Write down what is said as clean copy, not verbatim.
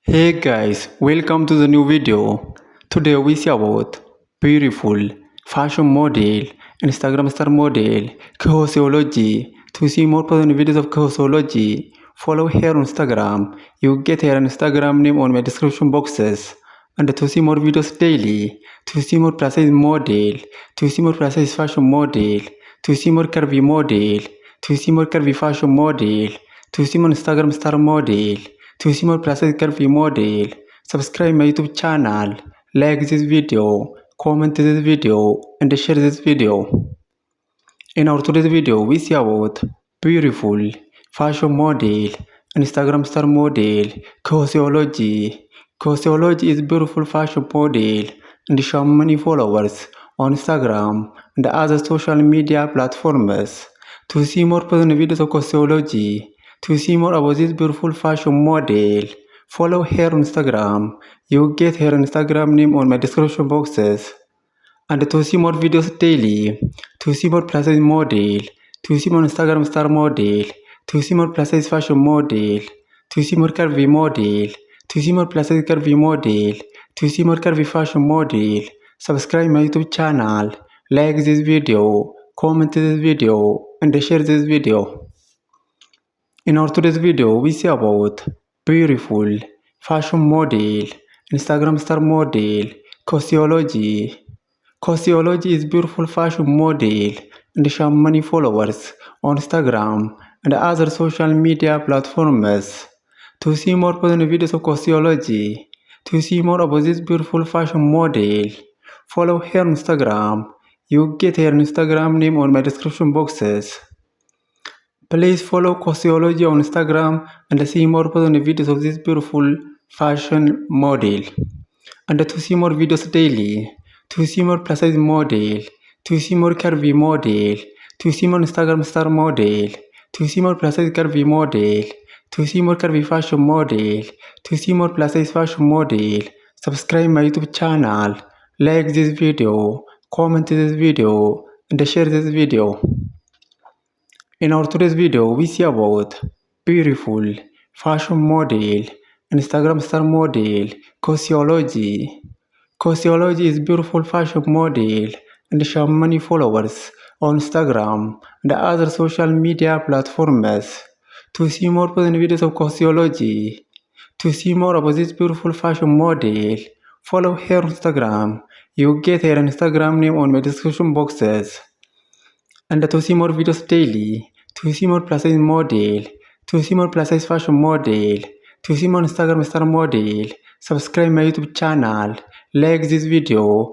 Hey guys, welcome to the new video. Today we see about beautiful fashion model, Instagram star model, Kahoseology. To see more personal videos of Kahoseology, follow her on Instagram. You get her Instagram name on my description boxes. And to see more videos daily, to see more precise model, to see more precise fashion model, to see more curvy model, to see more curvy fashion model, to see more Instagram star model, to see more precise curvy model. Subscribe my YouTube channel, like this video, comment this video, and share this video. In our today's video, we see about beautiful fashion model, Instagram star model, Coseology. Coseology is beautiful fashion model and she has many followers on Instagram and other social media platforms. To see more personal videos of Coseology, to see more about this beautiful fashion model, follow her on Instagram. You get her Instagram name on my description boxes. And to see more videos daily, to see more precise model, to see more Instagram star model, to see more precise fashion model, to see more curvy model, to see more precise curvy model, to see more curvy fashion model, subscribe my YouTube channel, like this video, comment this video, and share this video. In our today's video, we see about beautiful fashion model, Instagram star model, Coseology. Coseology is beautiful fashion model and she has many followers on Instagram and other social media platforms. To see more personal videos of Coseology, to see more about this beautiful fashion model, follow her on Instagram. You get her Instagram name on my description boxes. Please follow Coseology on Instagram and see more personal videos of this beautiful fashion model. And to see more videos daily, to see more precise model, to see more curvy model, to see more Instagram star model, to see more precise curvy model, to see more curvy fashion model, to see more precise fashion model, subscribe my YouTube channel, like this video, comment this video, and share this video. In our today's video, we see about beautiful fashion model, Instagram star model, Coseology. Coseology is beautiful fashion model and she has many followers on Instagram and other social media platforms. To see more personal videos of Coseology, to see more about this beautiful fashion model, follow her on Instagram. You get her Instagram name on my description boxes. And to see more videos daily, to see more plus size model, to see more plus size fashion model, to see more Instagram star model, subscribe my YouTube channel, like this video,